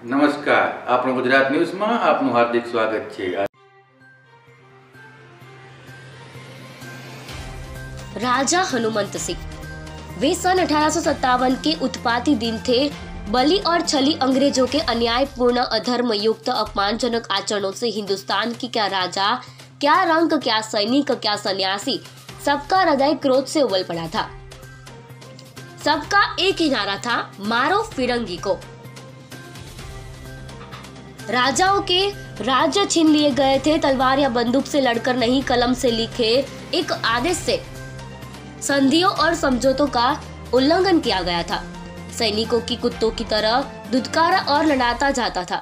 નમસ્કાર, આપણું ગુજરાત ન્યૂઝમાં આપનું હાર્દિક સ્વાગત છે। राजा हनुमंत सिंह वे सन 1857 के उत्पाती दिन थे। बली और छली अंग्रेजों के अन्यायपूर्ण, अधर्म युक्त, अपमानजनक आचरणों से हिंदुस्तान की क्या राजा, क्या रंक, क्या सैनिक, क्या सन्यासी, सबका हृदय क्रोध से उबल पड़ा था। सबका एक ही नारा था, मारो फिरंगी को। राजाओं के राज्य छीन लिए गए थे। तलवार या बंदूक से लड़कर नहीं, कलम से लिखे एक आदेश से संधियों और समझौतों का उल्लंघन किया गया था। सैनिकों की कुत्तों की तरह दुदकारा और लड़ाता जाता था।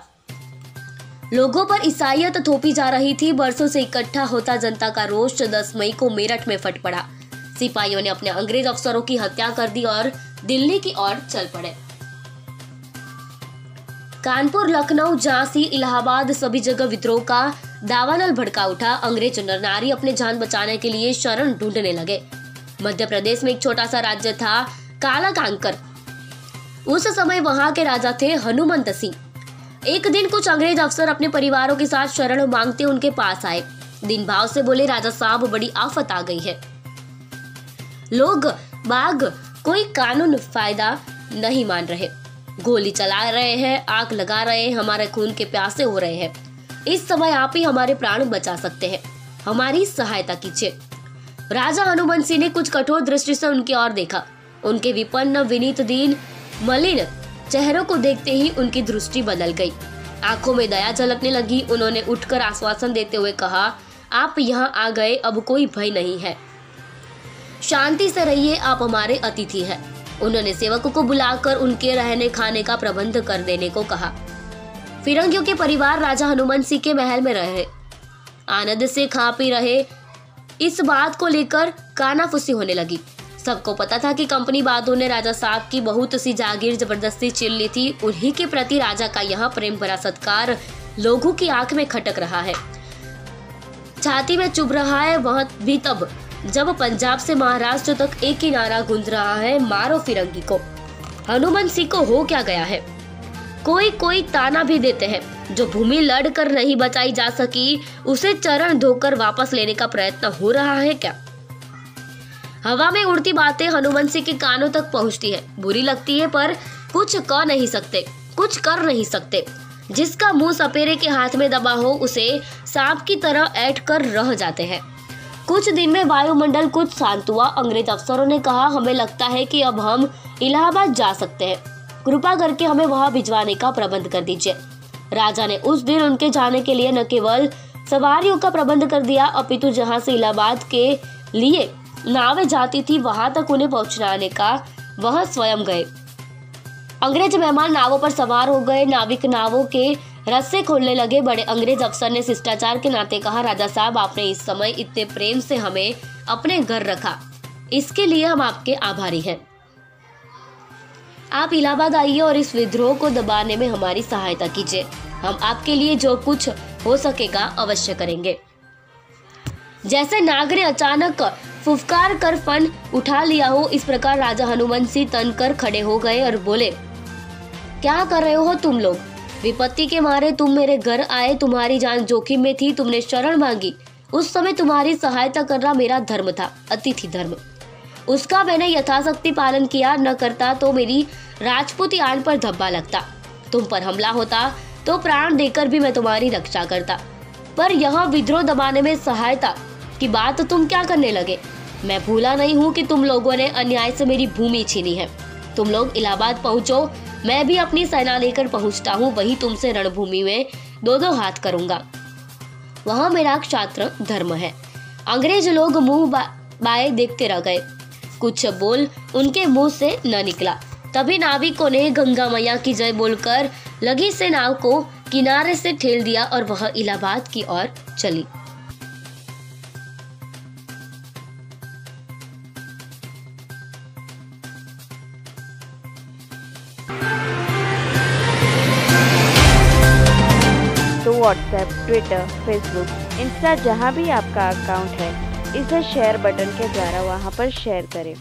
लोगों पर ईसाइयत थोपी जा रही थी। बरसों से इकट्ठा होता जनता का रोष 10 मई को मेरठ में फट पड़ा। सिपाहियों ने अपने अंग्रेज अफसरों की हत्या कर दी और दिल्ली की ओर चल पड़े। कानपुर, लखनऊ, झांसी, इलाहाबाद, सभी जगह विद्रोह का दावानल भड़का उठा। अंग्रेज नर नारी अपने जान बचाने के लिए शरण ढूंढने लगे। मध्य प्रदेश में एक छोटा सा राज्य था, काला कांकर। उस समय वहां के राजा थे हनुमंत सिंह। एक दिन कुछ अंग्रेज अफसर अपने परिवारों के साथ शरण मांगते उनके पास आए। दिन भाव से बोले, राजा साहब, बड़ी आफत आ गई है। लोग बाग कोई कानून फायदा नहीं मान रहे, गोली चला रहे हैं, आग लगा रहे हैं, हमारे खून के प्यासे हो रहे हैं। इस समय आप ही हमारे प्राण बचा सकते हैं, हमारी सहायता कीजिए। राजा हनुमंत सिंह ने कुछ कठोर दृष्टि से उनकी ओर देखा। उनके विपन्न, विनीत, दीन, मलिन चेहरों को देखते ही उनकी दृष्टि बदल गई। आंखों में दया झलकने लगी। उन्होंने उठकर आश्वासन देते हुए कहा, आप यहाँ आ गए, अब कोई भय नहीं है, शांति से रहिए, आप हमारे अतिथि हैं। उन्होंने सेवकों को बुलाकर उनके रहने खाने का प्रबंध कर देने को कहा। फिरंगियों के परिवार राजा हनुमंत सिंह के महल में रहे, आनंद से खा पी रहे। इस बात को लेकर कानाफूसी होने लगी। सबको पता था कि कंपनी बादों ने राजा साहब की बहुत सी जागीर जबरदस्ती छीन ली थी। उन्हीं के प्रति राजा का यहाँ प्रेम भरा सत्कार लोगों की आंख में खटक रहा है, छाती में चुभ रहा है। वह भी तब जब पंजाब से महाराष्ट्र तक एक ही नारा गूंज रहा है, मारो फिरंगी को। हनुमंत सिंह को हो क्या गया है? कोई ताना भी देते हैं। जो भूमि लड़कर नहीं बचाई जा सकी, उसे चरण धोकर वापस लेने का प्रयत्न हो रहा है क्या? हवा में उड़ती बातें हनुमंत सिंह के कानों तक पहुंचती है। बुरी लगती है, पर कुछ कह नहीं सकते, कुछ कर नहीं सकते। जिसका मुंह सपेरे के हाथ में दबा हो, उसे सांप की तरह ऐंठ कर रह जाते हैं। कुछ दिन में वायुमंडल कुछ शांत हुआ। अंग्रेज अफसरों ने कहा, हमें लगता है कि अब हम इलाहाबाद जा सकते हैं, कृपा करके हमें वहां भिजवाने का प्रबंध कर दीजिए। राजा ने उस दिन उनके जाने के लिए न केवल सवारियों का प्रबंध कर दिया, अपितु जहां से इलाहाबाद के लिए नावें जाती थी, वहां तक उन्हें पहुंचाने का वह स्वयं गए। अंग्रेज मेहमान नावों पर सवार हो गए। नाविक नावों के रस्से खोलने लगे। बड़े अंग्रेज अफसर ने शिष्टाचार के नाते कहा, राजा साहब, आपने इस समय इतने प्रेम से हमें अपने घर रखा, इसके लिए हम आपके आभारी हैं। आप इलाहाबाद आइए और इस विद्रोह को दबाने में हमारी सहायता कीजिए। हम आपके लिए जो कुछ हो सकेगा अवश्य करेंगे। जैसे नाग ने अचानक फुफकार कर फन उठा लिया हो, इस प्रकार राजा हनुमंत सिंह तन कर खड़े हो गए और बोले, क्या कर रहे हो तुम लोग? विपत्ति के मारे तुम मेरे घर आए, तुम्हारी जान जोखिम में थी, तुमने शरण मांगी। उस समय तुम्हारी सहायता करना मेरा धर्म था, अतिथि धर्म। उसका मैंने यथाशक्ति पालन किया। न करता तो मेरी राजपूती आन पर धब्बा लगता, तुम पर हमला होता तो प्राण देकर भी मैं तुम्हारी रक्षा करता। पर यहाँ विद्रोह दबाने में सहायता की बात तुम क्या करने लगे? मैं भूला नहीं हूँ कि तुम लोगों ने अन्याय से मेरी भूमि छीनी है। तुम लोग इलाहाबाद पहुँचो, मैं भी अपनी सेना लेकर पहुँचता हूँ। वही तुमसे रणभूमि में दो हाथ करूंगा, वहाँ मेरा क्षात्र धर्म है। अंग्रेज लोग मुंह बाए देखते रह गए। कुछ बोल उनके मुंह से न निकला। तभी नाविकों ने गंगा मैया की जय बोलकर लगी से नाव को किनारे से ठेल दिया और वह इलाहाबाद की ओर चली। तो व्हाट्सएप, ट्विटर, फेसबुक, इंस्टा जहाँ भी आपका अकाउंट है, इसे शेयर बटन के द्वारा वहाँ पर शेयर करें।